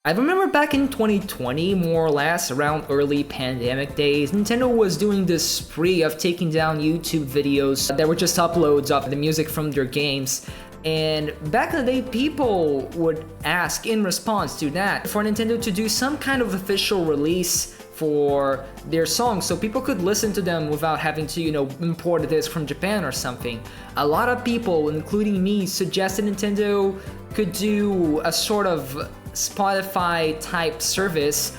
I remember back in 2020, more or less, around early pandemic days, Nintendo was doing this spree of taking down YouTube videos that were just uploads of the music from their games. And back in the day, people would ask in response to that for Nintendo to do some kind of official release for their songs so people could listen to them without having to, import this from Japan or something. A lot of people, including me, suggested Nintendo could do a sort of Spotify type service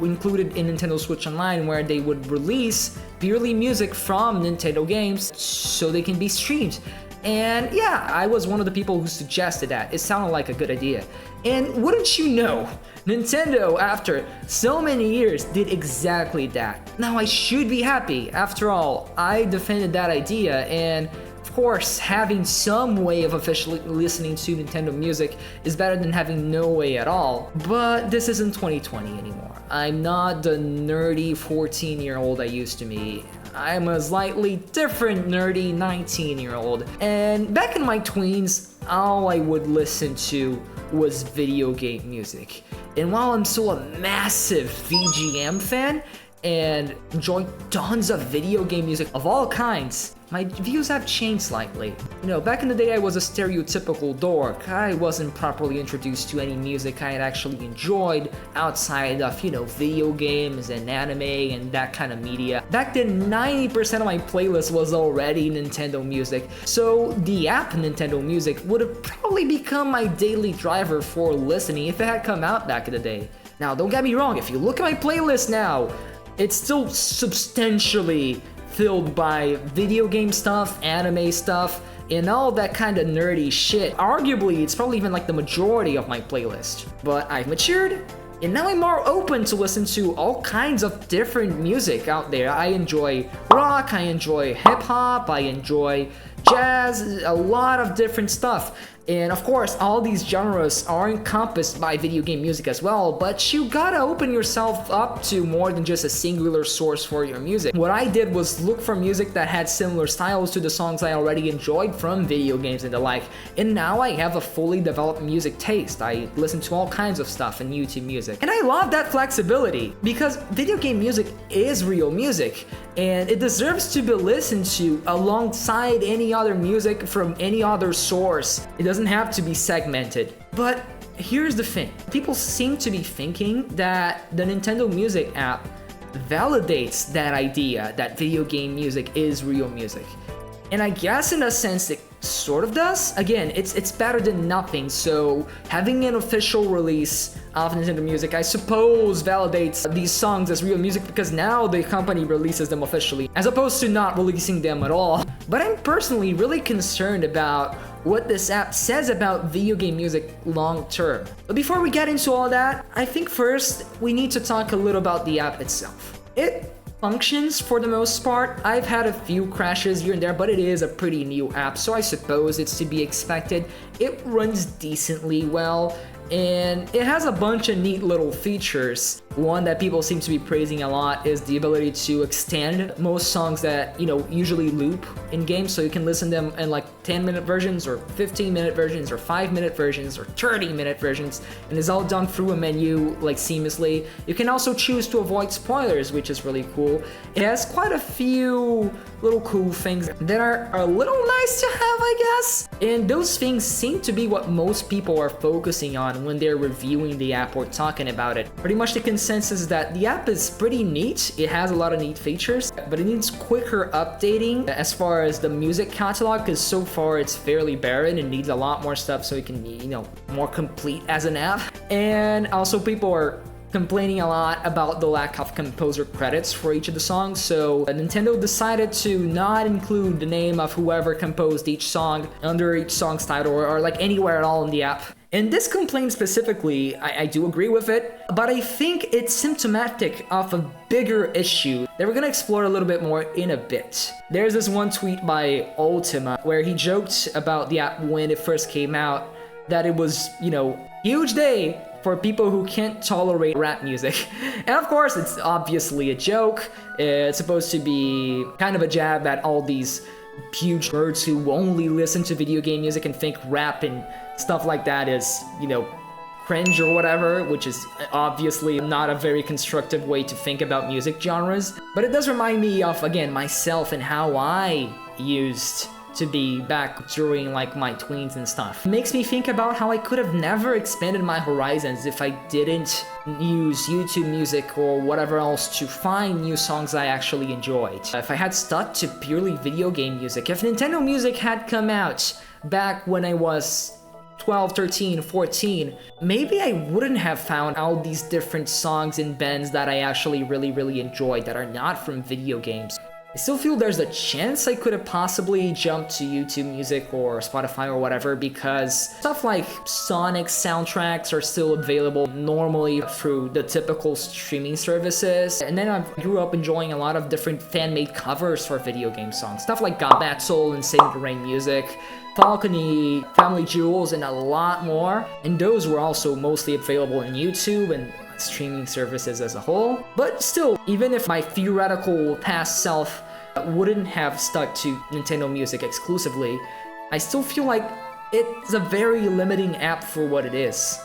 included in Nintendo Switch Online where they would release purely music from Nintendo games so they can be streamed. And yeah, I was one of the people who suggested that. It sounded like a good idea. And wouldn't you know, Nintendo, after so many years, did exactly that. Now I should be happy. After all, I defended that idea, and of course, having some way of officially listening to Nintendo music is better than having no way at all. But this isn't 2020 anymore. I'm not the nerdy 14-year-old I used to be. I'm a slightly different nerdy 19-year-old. And back in my tweens, all I would listen to was video game music. And while I'm still a massive VGM fan and enjoy tons of video game music of all kinds, my views have changed slightly. Back in the day I was a stereotypical dork. I wasn't properly introduced to any music I had actually enjoyed outside of, video games and anime and that kind of media. Back then, 90% of my playlist was already Nintendo music, so the app Nintendo Music would have probably become my daily driver for listening if it had come out back in the day. Now, don't get me wrong, if you look at my playlist now, it's still substantially filled by video game stuff, anime stuff, and all that kind of nerdy shit. Arguably, it's probably even like the majority of my playlist. But I've matured, and now I'm more open to listen to all kinds of different music out there. I enjoy rock, I enjoy hip-hop, I enjoy jazz, a lot of different stuff. And of course, all these genres are encompassed by video game music as well, but you gotta open yourself up to more than just a singular source for your music. What I did was look for music that had similar styles to the songs I already enjoyed from video games and the like, and now I have a fully developed music taste. I listen to all kinds of stuff in YouTube music. And I love that flexibility, because video game music is real music, and it deserves to be listened to alongside any other music from any other source. It doesn't have to be segmented. But here's the thing. People seem to be thinking that the Nintendo Music app validates that idea that video game music is real music. And I guess in a sense it sort of does. Again, it's better than nothing, so having an official release of Nintendo Music, I suppose, validates these songs as real music because now the company releases them officially, as opposed to not releasing them at all. But I'm personally really concerned about what this app says about video game music long term. But before we get into all that, I think first we need to talk a little about the app itself. It functions for the most part. I've had a few crashes here and there, but it is a pretty new app, so I suppose it's to be expected. It runs decently well, and it has a bunch of neat little features. One that people seem to be praising a lot is the ability to extend most songs that, usually loop in games, so you can listen to them in like 10-minute versions or 15-minute versions or 5-minute versions or 30-minute versions, and it's all done through a menu like seamlessly. You can also choose to avoid spoilers, which is really cool. It has quite a few little cool things that are a little nice to have, I guess. And those things seem to be what most people are focusing on when they're reviewing the app or talking about it. Pretty much the consensus is that the app is pretty neat. It has a lot of neat features, but it needs quicker updating as far as the music catalog, because so far it's fairly barren and needs a lot more stuff so it can be, more complete as an app. And also people are complaining a lot about the lack of composer credits for each of the songs, so Nintendo decided to not include the name of whoever composed each song under each song's title or like anywhere at all in the app. And this complaint specifically, I do agree with it, but I think it's symptomatic of a bigger issue that we're gonna explore a little bit more in a bit. There's this one tweet by Ultima where he joked about the app when it first came out, that it was, huge day for people who can't tolerate rap music. And of course, it's obviously a joke. It's supposed to be kind of a jab at all these huge nerds who only listen to video game music and think rap and stuff like that is, cringe or whatever, which is obviously not a very constructive way to think about music genres. But it does remind me of, again, myself and how I used to be back during like my tweens and stuff. It makes me think about how I could have never expanded my horizons if I didn't use YouTube Music or whatever else to find new songs I actually enjoyed. If I had stuck to purely video game music, if Nintendo Music had come out back when I was 12, 13, 14, maybe I wouldn't have found all these different songs and bands that I actually really enjoyed that are not from video games. I still feel there's a chance I could have possibly jumped to YouTube Music or Spotify or whatever, because stuff like Sonic soundtracks are still available normally through the typical streaming services. And then I grew up enjoying a lot of different fan-made covers for video game songs. Stuff like God Battle and Sing the Rain Music, Falcony, Family Jewels, and a lot more. And those were also mostly available on YouTube and streaming services as a whole. But still, even if my theoretical past self wouldn't have stuck to Nintendo Music exclusively, I still feel like it's a very limiting app for what it is.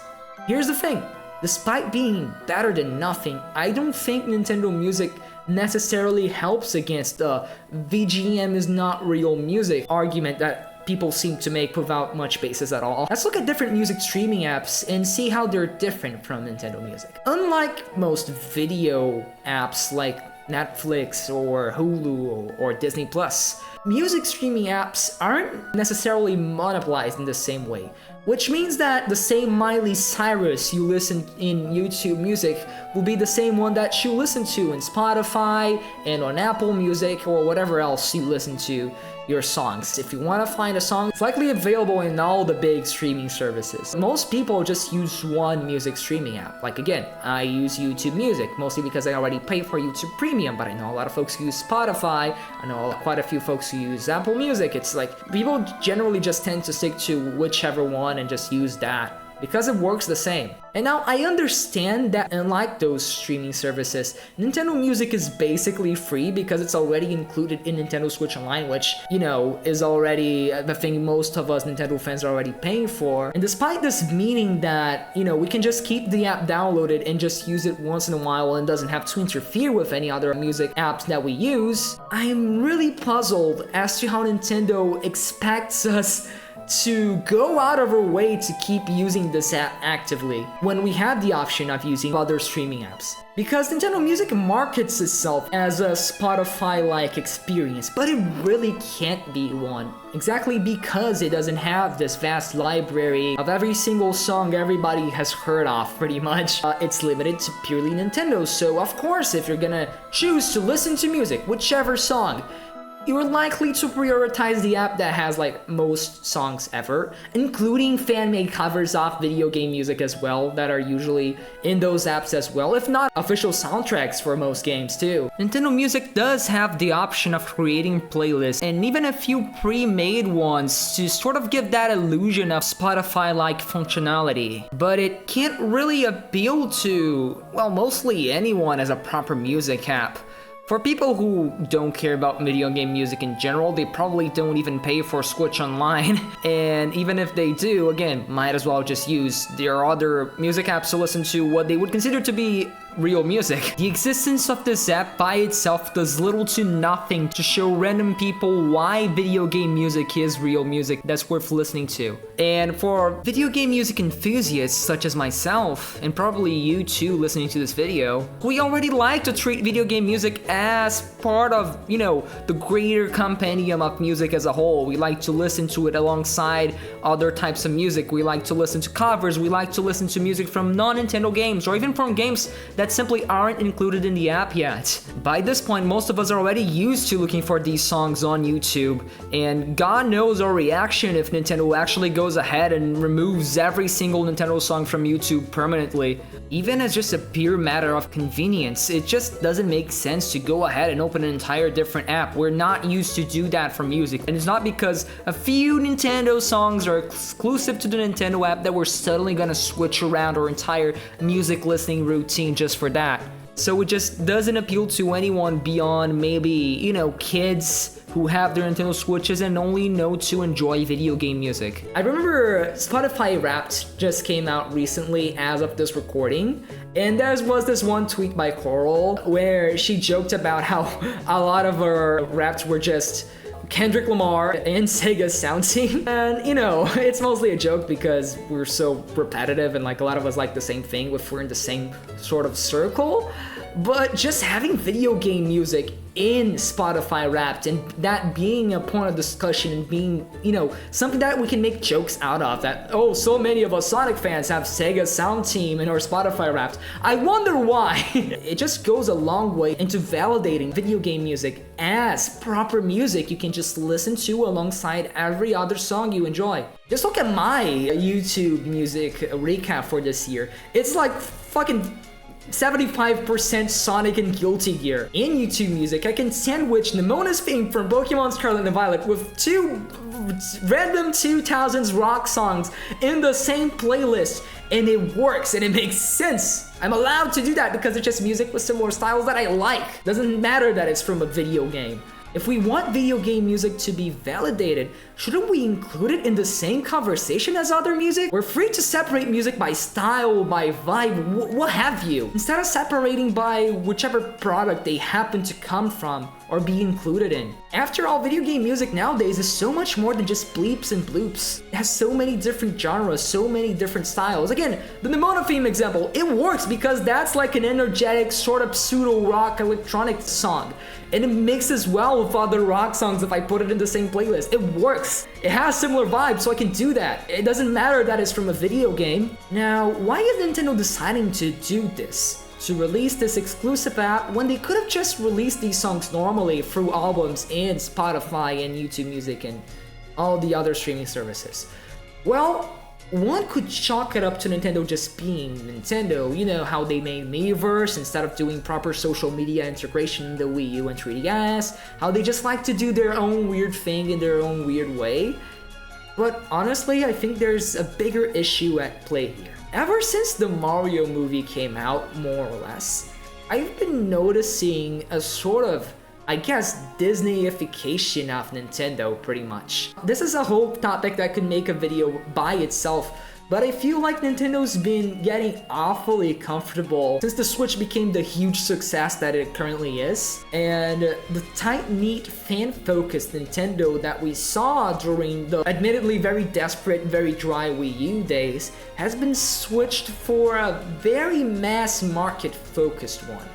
Here's the thing, despite being better than nothing, I don't think Nintendo Music necessarily helps against the VGM is not real music argument that people seem to make without much basis at all. Let's look at different music streaming apps and see how they're different from Nintendo Music. Unlike most video apps like Netflix or Hulu or Disney Plus, music streaming apps aren't necessarily monopolized in the same way, which means that the same Miley Cyrus you listen in YouTube Music will be the same one that you listen to in Spotify and on Apple Music or whatever else you listen to your songs. If you want to find a song, it's likely available in all the big streaming services. Most people just use one music streaming app. Like again, I use YouTube Music, mostly because I already pay for YouTube Premium, but I know a lot of folks who use Spotify, I know quite a few folks who use Apple Music. It's like, people generally just tend to stick to whichever one and just use that, because it works the same. And now I understand that unlike those streaming services, Nintendo Music is basically free because it's already included in Nintendo Switch Online, which, you know, is already the thing most of us Nintendo fans are already paying for. And despite this meaning that, you know, we can just keep the app downloaded and just use it once in a while and doesn't have to interfere with any other music apps that we use, I'm really puzzled as to how Nintendo expects us to go out of our way to keep using this app actively when we have the option of using other streaming apps. Because Nintendo Music markets itself as a Spotify-like experience, but it really can't be one. Exactly because it doesn't have this vast library of every single song everybody has heard of, pretty much. It's limited to purely Nintendo, so of course if you're gonna choose to listen to music, whichever song, you're likely to prioritize the app that has like most songs ever, including fan-made covers of video game music as well that are usually in those apps as well, if not official soundtracks for most games too. Nintendo Music does have the option of creating playlists and even a few pre-made ones to sort of give that illusion of Spotify-like functionality, but it can't really appeal to, well, mostly anyone as a proper music app. For people who don't care about video game music in general, they probably don't even pay for Switch Online. And even if they do, again, might as well just use their other music apps to listen to what they would consider to be real music. The existence of this app by itself does little to nothing to show random people why video game music is real music that's worth listening to. And for video game music enthusiasts such as myself, and probably you too listening to this video, we already like to treat video game music as part of, you know, the greater compendium of music as a whole. We like to listen to it alongside other types of music. We like to listen to covers. We like to listen to music from non-Nintendo games or even from games that simply aren't included in the app yet. By this point, most of us are already used to looking for these songs on YouTube, and God knows our reaction if Nintendo actually goes ahead and removes every single Nintendo song from YouTube permanently. Even as just a pure matter of convenience, it just doesn't make sense to go ahead and open an entire different app. We're not used to do that for music, and it's not because a few Nintendo songs are exclusive to the Nintendo app that we're suddenly gonna switch around our entire music listening routine just for that. so it just doesn't appeal to anyone beyond maybe, you know, kids who have their Nintendo Switches and only know to enjoy video game music. I remember Spotify Wrapped just came out recently as of this recording, and there was this one tweet by Coral where she joked about how a lot of her raps were just Kendrick Lamar and Sega's sound team. And you know, it's mostly a joke because we're so repetitive and like a lot of us like the same thing if we're in the same sort of circle. But just having video game music in Spotify Wrapped and that being a point of discussion and being, you know, something that we can make jokes out of, that, oh, so many of us Sonic fans have Sega sound team in our Spotify Wrapped. I wonder why. It just goes a long way into validating video game music as proper music you can just listen to alongside every other song you enjoy. Just look at my YouTube music recap for this year. It's like fucking 75% Sonic and Guilty Gear. In YouTube music, I can sandwich Nemona's theme from Pokemon Scarlet and Violet with two random 2000s rock songs in the same playlist, and it works and it makes sense. I'm allowed to do that because it's just music with similar styles that I like. Doesn't matter that it's from a video game. If we want video game music to be validated, shouldn't we include it in the same conversation as other music? We're free to separate music by style, by vibe, what have you, instead of separating by whichever product they happen to come from or be included in. After all, video game music nowadays is so much more than just bleeps and bloops. It has so many different genres, so many different styles. Again, the Nemona theme example, it works because that's like an energetic sort of pseudo-rock electronic song. And it mixes well with other rock songs if I put it in the same playlist. It works. It has similar vibes, so I can do that. It doesn't matter that it's from a video game. Now, why is Nintendo deciding to do this? To release this exclusive app when they could have just released these songs normally through albums in Spotify and YouTube Music and all the other streaming services? Well, one could chalk it up to Nintendo just being Nintendo. You know how they made Miiverse instead of doing proper social media integration in the Wii U and 3DS, how they just like to do their own weird thing in their own weird way. But honestly, I think there's a bigger issue at play here. Ever since the Mario movie came out, more or less, I've been noticing a sort of, I guess, Disney-ification of Nintendo, pretty much. This is a whole topic that could make a video by itself, but I feel like Nintendo's been getting awfully comfortable since the Switch became the huge success that it currently is. And the tight-knit, fan-focused Nintendo that we saw during the admittedly very desperate, very dry Wii U days has been switched for a very mass market-focused one.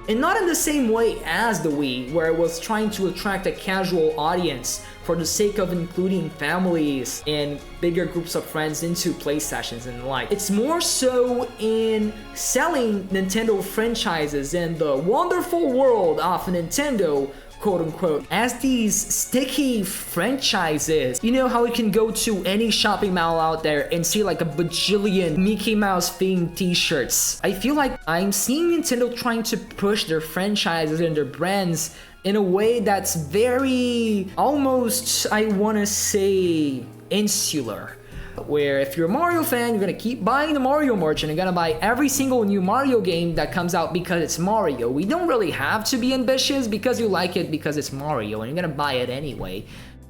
And not in the same way as the Wii, where it was trying to attract a casual audience for the sake of including families and bigger groups of friends into play sessions and the like. It's more so in selling Nintendo franchises and the wonderful world of Nintendo, quote unquote, as these sticky franchises. You know how you can go to any shopping mall out there and see like a bajillion Mickey Mouse themed t-shirts. I feel like I'm seeing Nintendo trying to push their franchises and their brands in a way that's very, almost, I wanna say, insular. Where if you're a Mario fan, you're gonna keep buying the Mario merch and you're gonna buy every single new Mario game that comes out because it's Mario. We don't really have to be ambitious because you like it because it's Mario and you're gonna buy it anyway.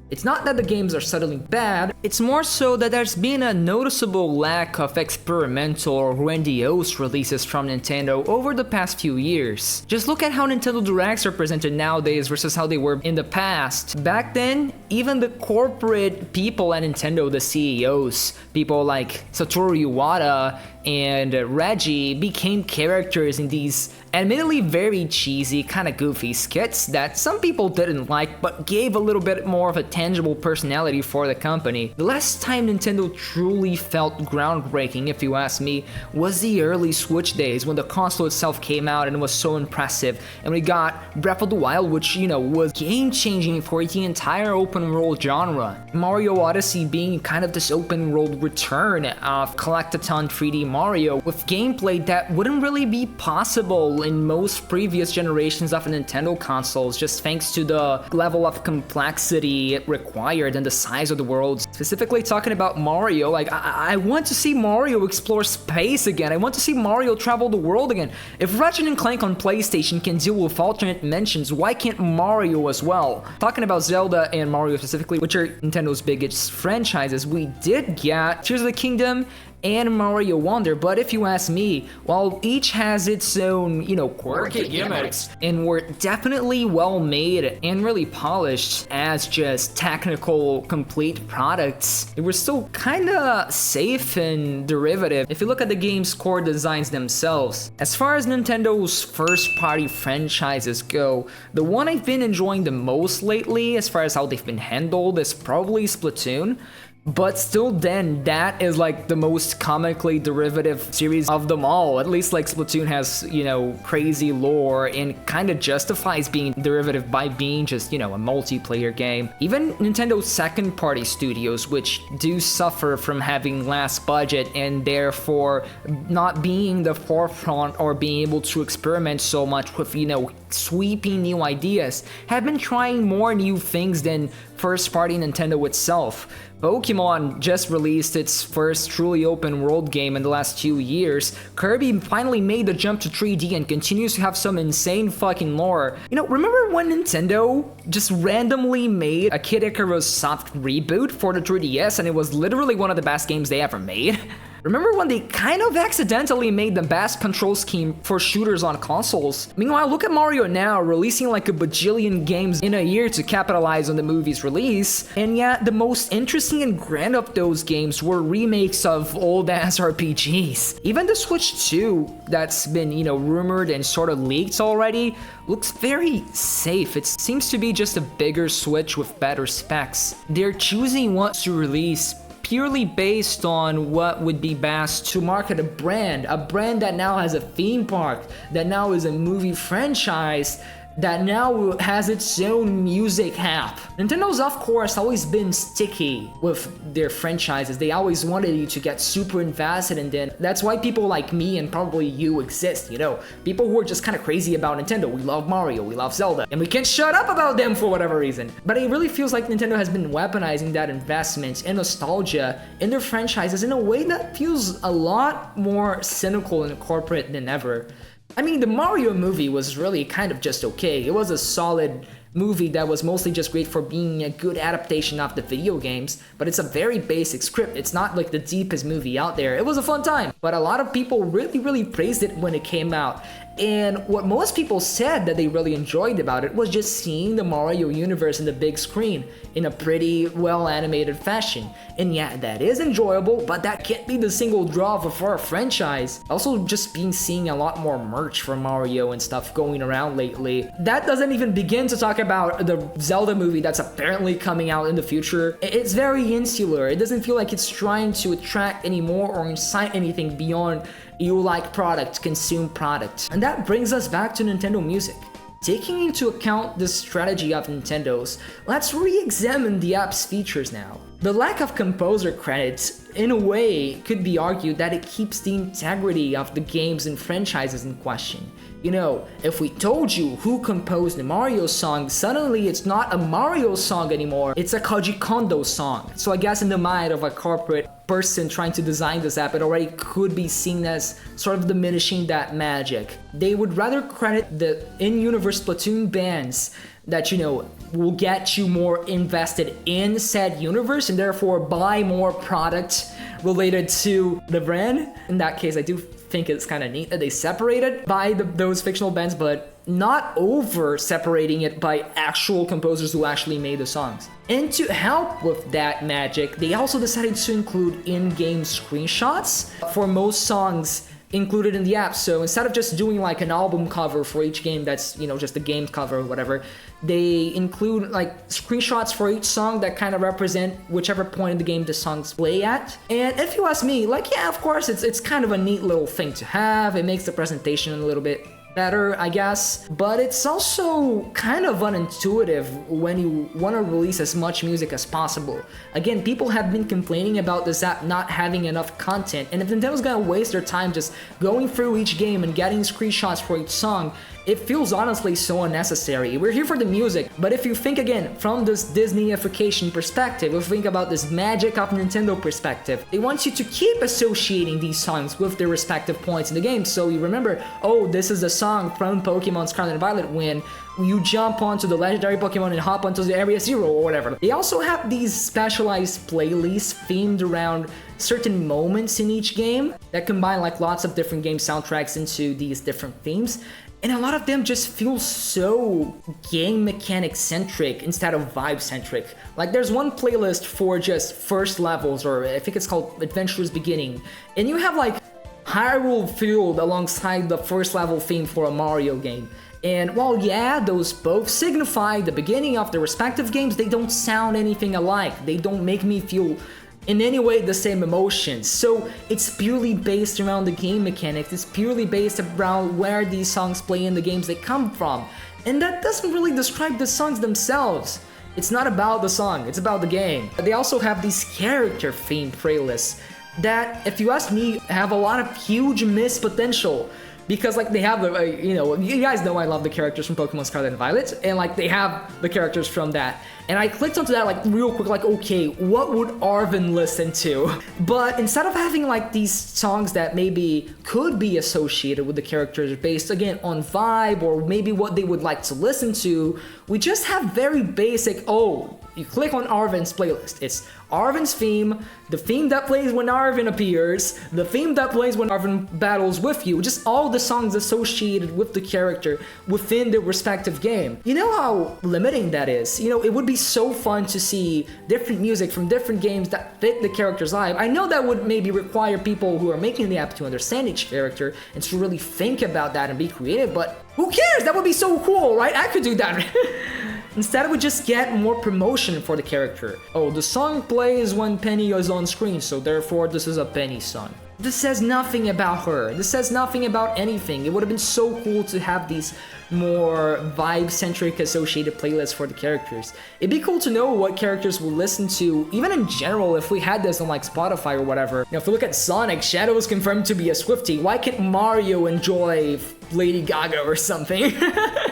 It's not that the games are suddenly bad, it's more so that there's been a noticeable lack of experimental or grandiose releases from Nintendo over the past few years. Just look at how Nintendo Directs are presented nowadays versus how they were in the past. Back then, even the corporate people at Nintendo, the CEOs, people like Satoru Iwata and Reggie, became characters in these admittedly very cheesy, kind of goofy skits that some people didn't like but gave a little bit more of a tangible personality for the company. The last time Nintendo truly felt groundbreaking, if you ask me, was the early Switch days when the console itself came out and it was so impressive, and we got Breath of the Wild, which, you know, was game-changing for the entire open open world genre. Mario Odyssey being kind of this open world return of Collectathon 3D Mario with gameplay that wouldn't really be possible in most previous generations of Nintendo consoles, just thanks to the level of complexity it required and the size of the world. Specifically talking about Mario, like I want to see Mario explore space again. I want to see Mario travel the world again. If Ratchet & Clank on PlayStation can deal with alternate dimensions, why can't Mario as well? Talking about Zelda and Mario specifically, which are Nintendo's biggest franchises, we did get Tears of the Kingdom and Mario Wonder, but if you ask me, while each has its own, quirky gimmicks, and were definitely well made and really polished as just technical, complete products, they were still kinda safe and derivative if you look at the game's core designs themselves. As far as Nintendo's first-party franchises go, the one I've been enjoying the most lately, as far as how they've been handled, is probably Splatoon. But still then, that is like the most comically derivative series of them all. At least like Splatoon has, crazy lore and kind of justifies being derivative by being just, a multiplayer game. Even Nintendo's second party studios, which do suffer from having less budget and therefore not being the forefront or being able to experiment so much with, sweeping new ideas, have been trying more new things than first party Nintendo itself. Pokemon just released its first truly open world game in the last 2 years. Kirby finally made the jump to 3D and continues to have some insane fucking lore. Remember when Nintendo just randomly made a Kid Icarus soft reboot for the 3DS and it was literally one of the best games they ever made? Remember when they kind of accidentally made the best control scheme for shooters on consoles? Meanwhile, look at Mario now, releasing like a bajillion games in a year to capitalize on the movie's release, and yet the most interesting and grand of those games were remakes of old-ass RPGs. Even the Switch 2, that's been, rumored and sort of leaked already, looks very safe. It seems to be just a bigger Switch with better specs. They're choosing what to release purely based on what would be best to market a brand that now has a theme park, that now is a movie franchise, that now has its own music app. Nintendo's, of course, always been sticky with their franchises. They always wanted you to get super invested in them. That's why people like me and probably you exist, People who are just kind of crazy about Nintendo. We love Mario, we love Zelda, and we can't shut up about them for whatever reason. But it really feels like Nintendo has been weaponizing that investment and nostalgia in their franchises in a way that feels a lot more cynical and corporate than ever. I mean, the Mario movie was really kind of just okay. It was a solid movie that was mostly just great for being a good adaptation of the video games, but it's a very basic script. It's not like the deepest movie out there. It was a fun time, but a lot of people really praised it when it came out. And what most people said that they really enjoyed about it was just seeing the Mario universe in the big screen in a pretty well animated fashion. And yeah, that is enjoyable, but that can't be the single draw for a franchise. Also, just seeing a lot more merch for Mario and stuff going around lately. That doesn't even begin to talk about the Zelda movie that's apparently coming out in the future. It's very insular. It doesn't feel like it's trying to attract anymore or incite anything beyond you like product, consume product. And that brings us back to Nintendo Music. Taking into account the strategy of Nintendo's, let's re-examine the app's features now. The lack of composer credits, in a way, could be argued that it keeps the integrity of the games and franchises in question. If we told you who composed the Mario song, suddenly it's not a Mario song anymore, it's a Koji Kondo song. So I guess in the mind of a corporate person trying to design this app, it already could be seen as sort of diminishing that magic. They would rather credit the in-universe Splatoon bands that, will get you more invested in said universe and therefore buy more product related to the brand. In that case, I do think it's kind of neat that they separated by those fictional bands, but not over separating it by actual composers who actually made the songs. And to help with that magic, they also decided to include in-game screenshots for most songs included in the app. So instead of just doing like an album cover for each game that's, just the game cover or whatever, they include like screenshots for each song that kind of represent whichever point in the game the songs play at. And if you ask me, yeah, of course, it's kind of a neat little thing to have. It makes the presentation a little bit better, I guess, but it's also kind of unintuitive when you want to release as much music as possible. Again, people have been complaining about this app not having enough content, and if Nintendo's gonna waste their time just going through each game and getting screenshots for each song, it feels honestly so unnecessary. We're here for the music, but if you think again from this Disneyification perspective, if you think about this magic of Nintendo perspective, they want you to keep associating these songs with their respective points in the game, so you remember, oh, this is the song from Pokemon Scarlet and Violet when you jump onto the legendary Pokemon and hop onto the Area Zero or whatever. They also have these specialized playlists themed around certain moments in each game that combine like lots of different game soundtracks into these different themes. And a lot of them just feel so game mechanic centric instead of vibe centric. Like there's one playlist for just first levels, or I think it's called Adventurous Beginning, and you have like Hyrule Field alongside the first level theme for a Mario game. And while yeah, those both signify the beginning of the respective games, they don't sound anything alike. They don't make me feel in any way the same emotions. So it's purely based around the game mechanics. It's purely based around where these songs play in the games they come from. And that doesn't really describe the songs themselves. It's not about the song, it's about the game. They also have these character themed playlists that, if you ask me, have a lot of huge missed potential. Because like they have the, you guys know I love the characters from Pokemon Scarlet and Violet, and like they have the characters from that. And I clicked onto that like real quick, like okay, what would Arven listen to? But instead of having like these songs that maybe could be associated with the characters based again on vibe or maybe what they would like to listen to, we just have very basic, oh, you click on Arven's playlist. It's Arven's theme, the theme that plays when Arven appears, the theme that plays when Arven battles with you, just all the songs associated with the character within the respective game. You know how limiting that is? You know, it would be so fun to see different music from different games that fit the character's vibe. I know that would maybe require people who are making the app to understand each character and to really think about that and be creative, but who cares? That would be so cool, right? I could do that. Instead, we just get more promotion for the character. Oh, the song plays when Penny is on screen, so therefore this is a Penny song. This says nothing about her. This says nothing about anything. It would have been so cool to have these more vibe-centric associated playlists for the characters. It'd be cool to know what characters we'll listen to, even in general, if we had this on like Spotify or whatever. Now, if we look at Sonic, Shadow is confirmed to be a Swiftie. Why can't Mario enjoy Lady Gaga or something?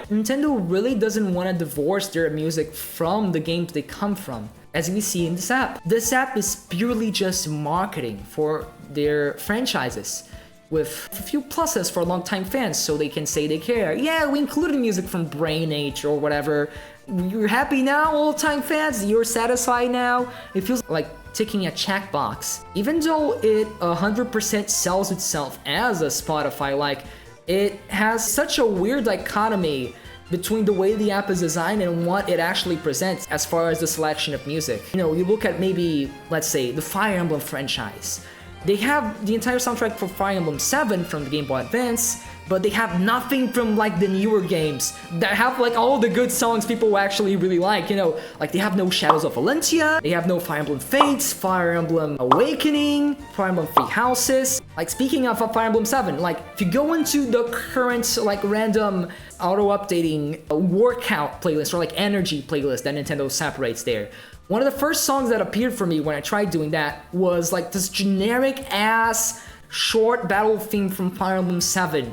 Nintendo really doesn't want to divorce their music from the games they come from, as we see in this app. This app is purely just marketing for their franchises, with a few pluses for longtime fans so they can say they care. Yeah, we included music from Brain Age or whatever. You're happy now, old-time fans? You're satisfied now? It feels like ticking a checkbox. Even though it 100% sells itself as a Spotify, like, it has such a weird dichotomy between the way the app is designed and what it actually presents as far as the selection of music. You know, you look at maybe, let's say, the Fire Emblem franchise. They have the entire soundtrack for Fire Emblem 7 from the Game Boy Advance, but they have nothing from like the newer games that have like all the good songs people actually really like, you know, like they have no Shadows of Valentia, they have no Fire Emblem Fates, Fire Emblem Awakening, Fire Emblem Three Houses. Like speaking of Fire Emblem 7, like if you go into the current like random auto-updating workout playlist or like energy playlist that Nintendo separates there, one of the first songs that appeared for me when I tried doing that was like this generic ass short battle theme from Fire Emblem 7.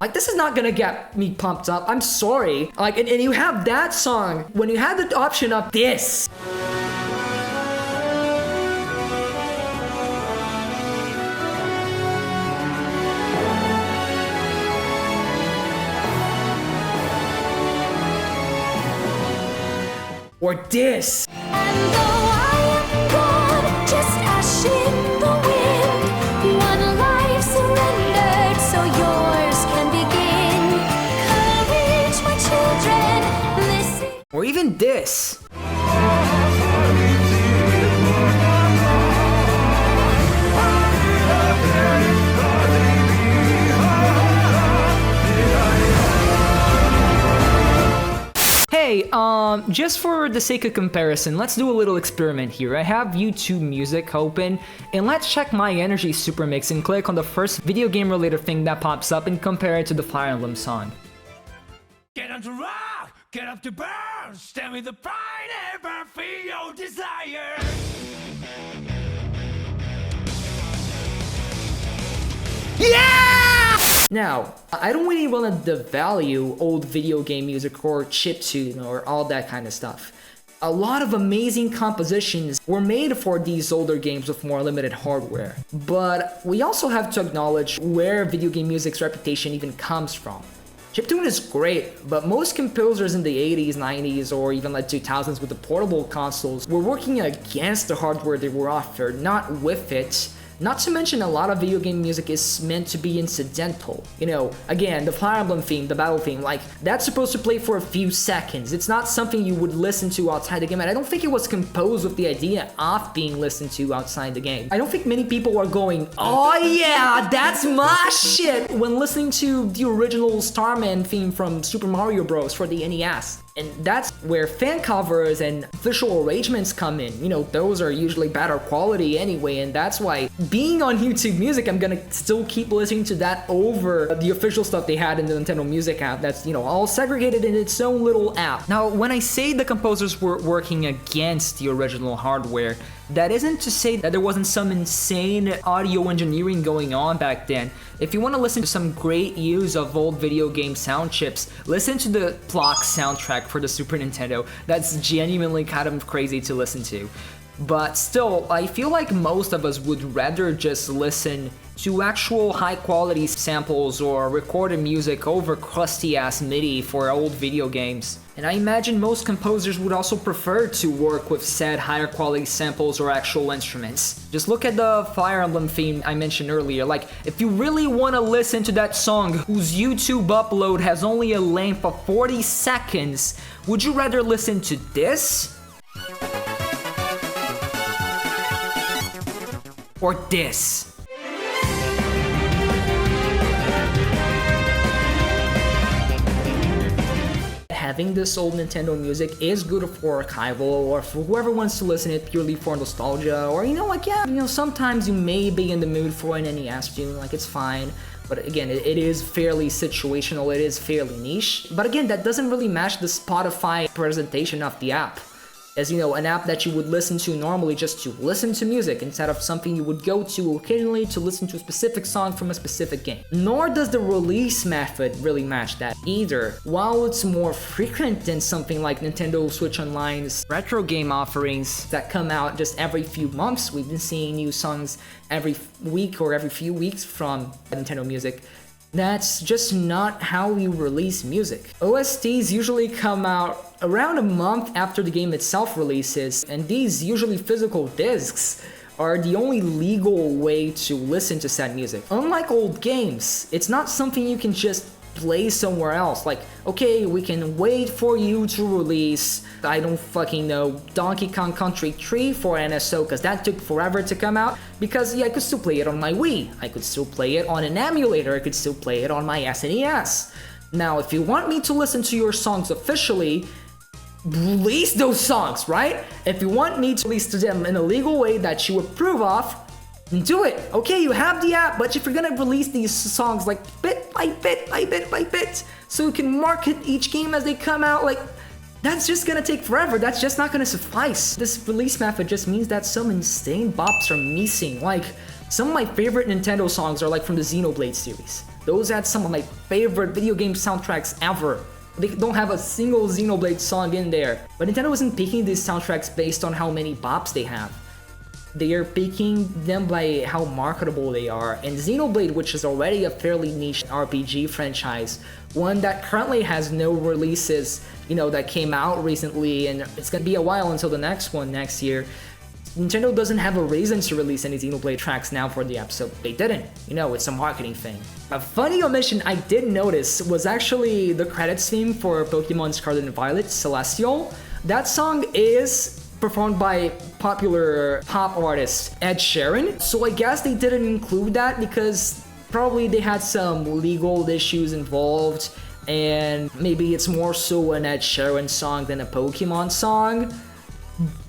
Like, this is not gonna get me pumped up, I'm sorry. Like, and you have that song when you had the option of this. Or this. And though I am gone, just ash in the wind, one life surrendered so yours can begin. Courage, my children, listen. Or even this. Hey, Just for the sake of comparison, let's do a little experiment here. I have YouTube Music open, and let's check My Energy Super Mix and click on the first video game related thing that pops up and compare it to the Fire Emblem song. Get up to rock, get up to burn, stand with the pride and burn for your desire. Yeah! Now, I don't really want to devalue old video game music or chiptune or all that kind of stuff. A lot of amazing compositions were made for these older games with more limited hardware. But we also have to acknowledge where video game music's reputation even comes from. Chiptune is great, but most composers in the 80s, 90s, or even like 2000s with the portable consoles were working against the hardware they were offered, not with it. Not to mention, a lot of video game music is meant to be incidental. You know, again, the Fire Emblem theme, the battle theme, like, that's supposed to play for a few seconds. It's not something you would listen to outside the game, and I don't think it was composed with the idea of being listened to outside the game. I don't think many people are going, oh yeah, that's my shit, when listening to the original Starman theme from Super Mario Bros. For the NES. And that's where fan covers and visual arrangements come in. You know, those are usually better quality anyway, and that's why being on YouTube Music, I'm gonna still keep listening to that over the official stuff they had in the Nintendo Music app that's, you know, all segregated in its own little app. Now, when I say the composers were working against the original hardware, that isn't to say that there wasn't some insane audio engineering going on back then. If you want to listen to some great use of old video game sound chips, listen to the Clock soundtrack for the Super Nintendo. That's genuinely kind of crazy to listen to. But still, I feel like most of us would rather just listen to actual high quality samples or recorded music over crusty ass MIDI for old video games. And I imagine most composers would also prefer to work with said higher quality samples or actual instruments. Just look at the Fire Emblem theme I mentioned earlier. Like, if you really want to listen to that song whose YouTube upload has only a length of 40 seconds, would you rather listen to this? Or this? Having this old Nintendo music is good for archival or for whoever wants to listen to it purely for nostalgia, or, you know, like, yeah, you know, sometimes you may be in the mood for an NES tune, like, it's fine. But again, it is fairly situational, it is fairly niche. But again, that doesn't really match the Spotify presentation of the app. As, you know, an app that you would listen to normally just to listen to music instead of something you would go to occasionally to listen to a specific song from a specific game. Nor does the release method really match that either. While it's more frequent than something like Nintendo Switch Online's retro game offerings that come out just every few months, we've been seeing new songs every week or every few weeks from Nintendo Music. That's just not how we release music. OSTs usually come out around a month after the game itself releases, and these usually physical discs are the only legal way to listen to said music. Unlike old games, it's not something you can just play somewhere else. Like, okay, we can wait for you to release, I don't fucking know, Donkey Kong Country 3 for NSO, because that took forever to come out, because yeah, I could still play it on my Wii, I could still play it on an emulator, I could still play it on my SNES. Now, if you want me to listen to your songs officially, release those songs, right? If you want me to release to them in a legal way that you approve of, do it. Okay, you have the app, but if you're gonna release these songs like bit by bit by bit by bit, so you can market each game as they come out, like, that's just gonna take forever. That's just not gonna suffice. This release method just means that some insane bops are missing. Like, some of my favorite Nintendo songs are like from the Xenoblade series. Those had some of my favorite video game soundtracks ever. They don't have a single Xenoblade song in there. But Nintendo isn't picking these soundtracks based on how many bops they have. They are picking them by how marketable they are, and Xenoblade, which is already a fairly niche RPG franchise, one that currently has no releases, you know, that came out recently, and it's gonna be a while until the next one next year. Nintendo doesn't have a reason to release any Xenoblade tracks now for the app, so they didn't. You know, it's a marketing thing. A funny omission I did notice was actually the credits theme for Pokemon Scarlet and Violet, Celestial. That song is performed by popular pop artist Ed Sheeran, so I guess they didn't include that because probably they had some legal issues involved. and maybe it's more so an Ed Sheeran song than a Pokemon song.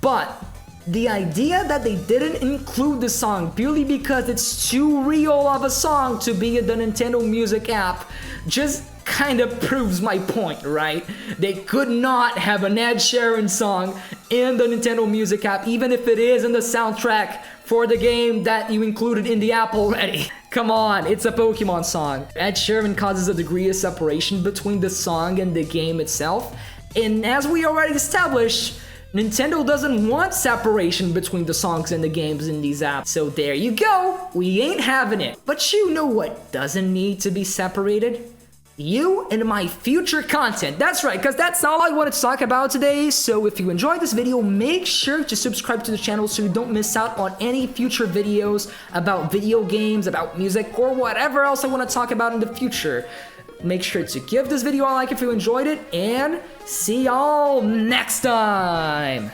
But the idea that they didn't include the song purely because it's too real of a song to be in the Nintendo Music app just kind of proves my point, right? They could not have an Ed Sheeran song in the Nintendo Music app, even if it is in the soundtrack for the game that you included in the app already. Come on, it's a Pokemon song. Ed Sheeran causes a degree of separation between the song and the game itself, and as we already established, Nintendo doesn't want separation between the songs and the games in these apps. So there you go, we ain't having it. But you know what doesn't need to be separated? You and my future content. That's right, because that's all I wanted to talk about today. So if you enjoyed this video, make sure to subscribe to the channel so you don't miss out on any future videos about video games, about music, or whatever else I want to talk about in the future. Make sure to give this video a like if you enjoyed it, and see y'all next time!